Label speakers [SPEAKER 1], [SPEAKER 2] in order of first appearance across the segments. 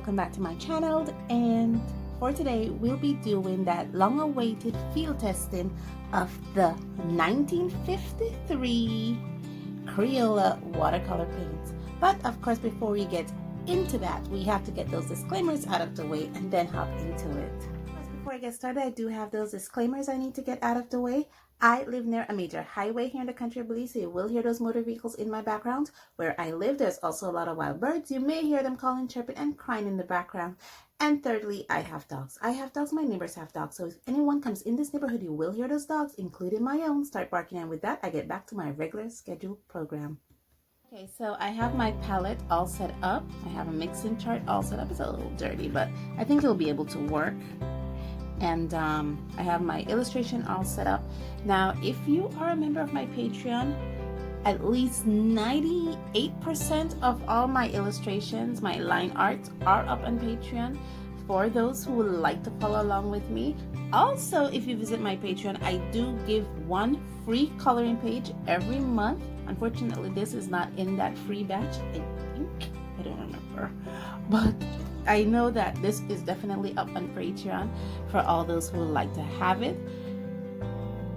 [SPEAKER 1] welcome back to my channel, and for today we'll be doing that long-awaited field testing of the 1953 Crayola watercolor paints. But of course, before we get into that, we have to get those disclaimers out of the way and then hop into it. Before I get started, I do have those disclaimers I need to get out of the way. I live near a major highway here in the country of Belize, so you will hear those motor vehicles in my background. Where I live, there's also a lot of wild birds. You may hear them calling, chirping, and crying in the background. And thirdly, I have dogs. My neighbors have dogs, so if anyone comes in this neighborhood, you will hear those dogs, including my own, start barking. And with that, I get back to my regular scheduled program. Okay, so I have my palette all set up. I have a mixing chart all set up. It's a little dirty, but I think it'll be able to work. And I have my illustration all set up. Now, if you are a member of my Patreon, at least 98% of all my illustrations, my line arts, are up on Patreon for those who would like to follow along with me. Also, if you visit my Patreon, I do give one free coloring page every month. Unfortunately, this is not in that free batch, I think. I don't remember. But I know that this is definitely up on Patreon for all those who would like to have it.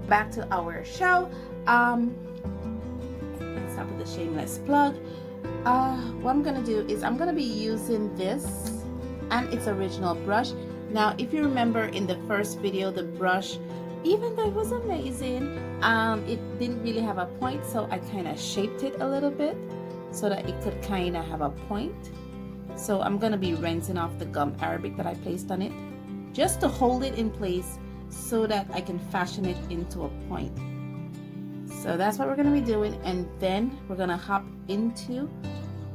[SPEAKER 1] Back to our show. Let's start with the shameless plug. What I'm gonna do is I'm gonna be using this and its original brush. Now, if you remember in the first video, the brush, even though it was amazing, it didn't really have a point, so I kind of shaped it a little bit so that it could kind of have a point. So I'm going to be rinsing off the gum arabic that I placed on it just to hold it in place so that I can fashion it into a point. So that's what we're going to be doing, and then we're going to hop into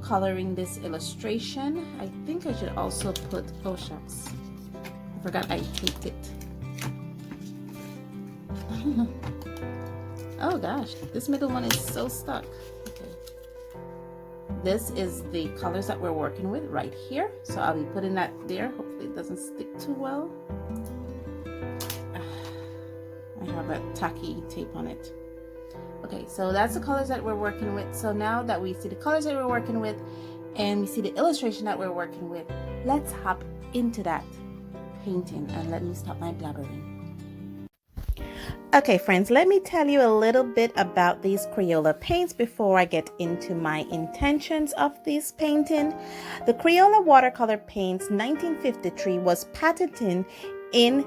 [SPEAKER 1] coloring this illustration. I think I should also put, oh shucks, I forgot I taped it. Oh gosh, this middle one is so stuck. This is the colors that we're working with right here. So I'll be putting that there. Hopefully it doesn't stick too well. I have a tacky tape on it. Okay, so that's the colors that we're working with. So now that we see the colors that we're working with and we see the illustration that we're working with, let's hop into that painting, and let me stop my blabbering. Okay friends, let me tell you a little bit about these Crayola paints before I get into my intentions of this painting. The Crayola Watercolor Paints 1953 was patented in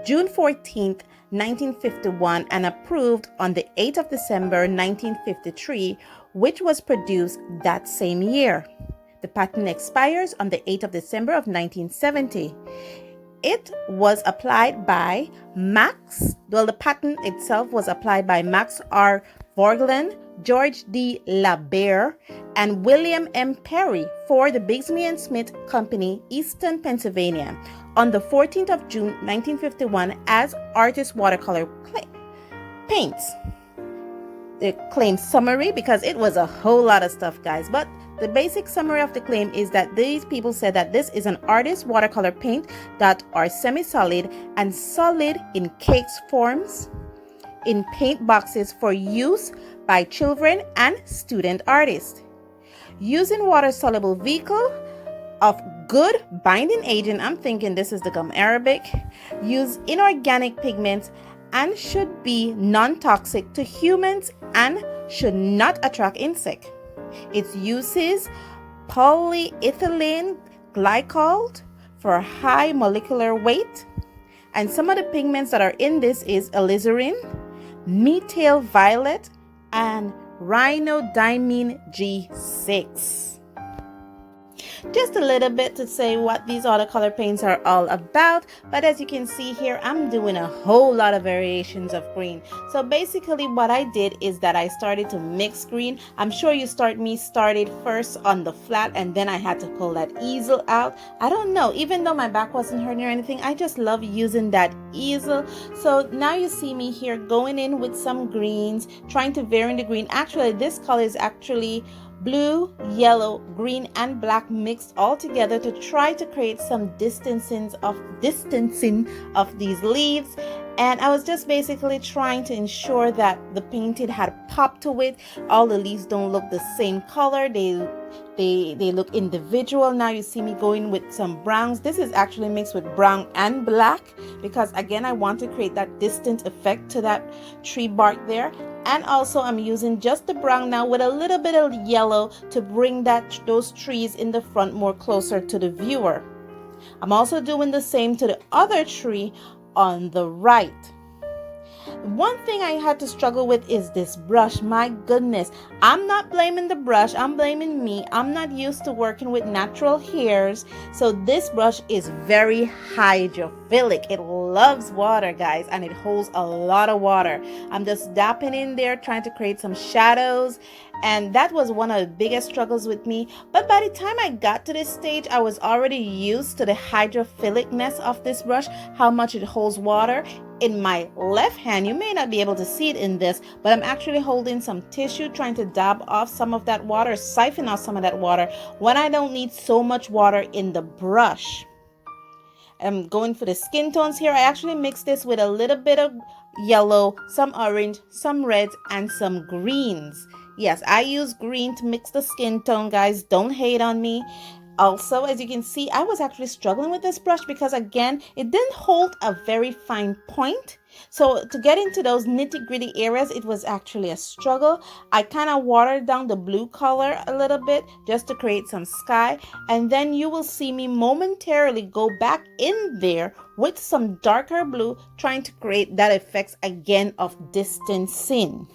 [SPEAKER 1] June 14th, 1951 and approved on the 8th of December 1953, which was produced that same year. The patent expires on the 8th of December of 1970. It was applied by Max, well, the patent itself was applied by Max R. Vorgland, George D. LaBerre, and William M. Perry for the Bigsby and Smith Company, Easton, Pennsylvania, on the 14th of June, 1951 as artist watercolor paints. The claim summary, because it was a whole lot of stuff, guys, but the basic summary of the claim is that these people said that this is an artist watercolor paint that are semi-solid and solid in cakes forms in paint boxes for use by children and student artists. Using water-soluble vehicle of good binding agent, I'm thinking this is the gum arabic, use inorganic pigments, and should be non-toxic to humans and should not attract insects. It uses polyethylene glycol for high molecular weight, and some of the pigments that are in this is alizarin, methyl violet, and rhinodiamine G6. Just a little bit to say what these watercolor paints are all about, but as you can see here, I'm doing a whole lot of variations of green. So basically what I did is that I started to mix green. I'm sure you started first on the flat, and then I had to pull that easel out. I don't know, even though my back wasn't hurting or anything, I just love using that easel. So now you see me here going in with some greens, trying to vary the green. Actually, this color is actually blue, yellow, green, and black mixed all together to try to create some distancing of these leaves. And I was just basically trying to ensure that the painting had pop to it. All the leaves don't look the same color. They They look individual. Now you see me going with some browns. This is actually mixed with brown and black because again I want to create that distant effect to that tree bark there. And also I'm using just the brown now with a little bit of yellow to bring those trees in the front more closer to the viewer. I'm also doing the same to the other tree on the right. One thing I had to struggle with is this brush. My goodness, I'm not blaming the brush, I'm blaming me. I'm not used to working with natural hairs, so this brush is very hydrophilic. It loves water, guys, and it holds a lot of water. I'm just dapping in there trying to create some shadows, and that was one of the biggest struggles with me. But by the time I got to this stage, I was already used to the hydrophilicness of this brush, how much it holds water. In my left hand, you may not be able to see it in this, but I'm actually holding some tissue trying to dab off some of that water, siphon off some of that water when I don't need so much water in the brush. I'm going for the skin tones here. I actually mixed this with a little bit of yellow, some orange, some reds, and some greens. Yes, I use green to mix the skin tone, guys. Don't hate on me. Also, as you can see, I was actually struggling with this brush because again, it didn't hold a very fine point. So to get into those nitty-gritty areas, it was actually a struggle. I kind of watered down the blue color a little bit just to create some sky. And then you will see me momentarily go back in there with some darker blue, trying to create that effect again of distancing.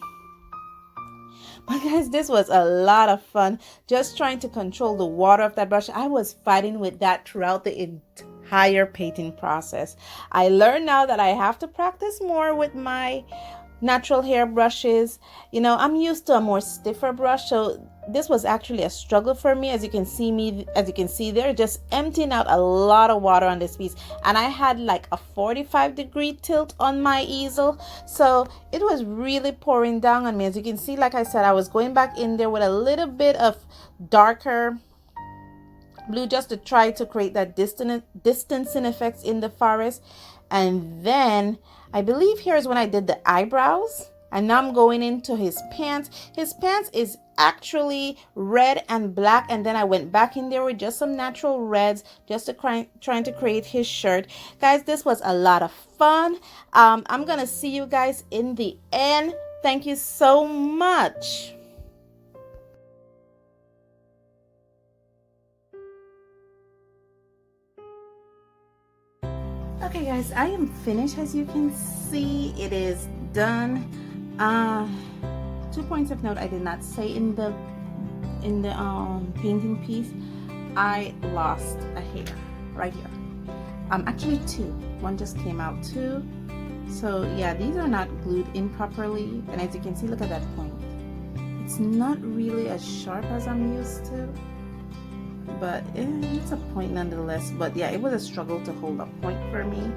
[SPEAKER 1] But guys, this was a lot of fun, just trying to control the water of that brush. I was fighting with that throughout the entire painting process. I learned now that I have to practice more with my natural hair brushes. You know, I'm used to a more stiffer brush, so this was actually a struggle for me. As you can see there, just emptying out a lot of water on this piece, and I had like a 45-degree tilt on my easel, so it was really pouring down on me. As you can see, like I said, I was going back in there with a little bit of darker blue just to try to create that distancing effects in the forest. And then I believe here is when I did the eyebrows, and now I'm going into his pants. His pants is actually red and black, and then I went back in there with just some natural reds just to trying to create his shirt. Guys, this was a lot of fun. I'm gonna see you guys in the end. Thank you so much. Okay guys, I am finished. As you can see, it is done. 2 points of note I did not say in the painting piece. I lost a hair right here. Actually two. One just came out too. So yeah, these are not glued in properly, and as you can see, look at that point. It's not really as sharp as I'm used to, but it's a point nonetheless. But yeah, it was a struggle to hold a point for me,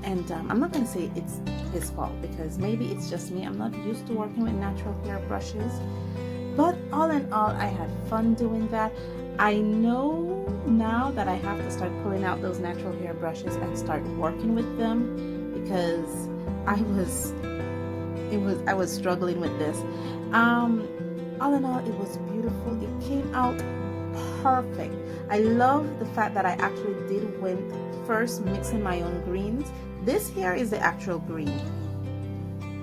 [SPEAKER 1] and I'm not gonna say it's his fault because maybe it's just me. I'm not used to working with natural hair brushes, but all in all, I had fun doing that. I know now that I have to start pulling out those natural hair brushes and start working with them because I was struggling with this. All in all, it was beautiful. It came out perfect. I love the fact that I actually went first mixing my own greens. This here is the actual green.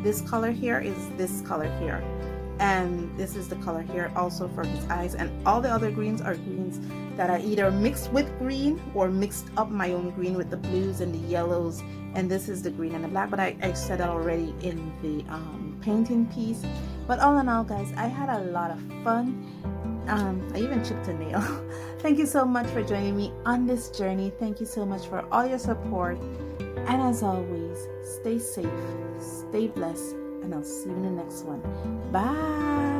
[SPEAKER 1] This color here is this color here. And this is the color here also for his eyes, and all the other greens are greens that I either mixed with green or mixed up my own green with the blues and the yellows, and this is the green and the black, but I said that already in the painting piece. But all in all, guys, I had a lot of fun. I even chipped a nail. Thank you so much for joining me on this journey. Thank you so much for all your support, and as always, stay safe, stay blessed, and I'll see you in the next one. Bye.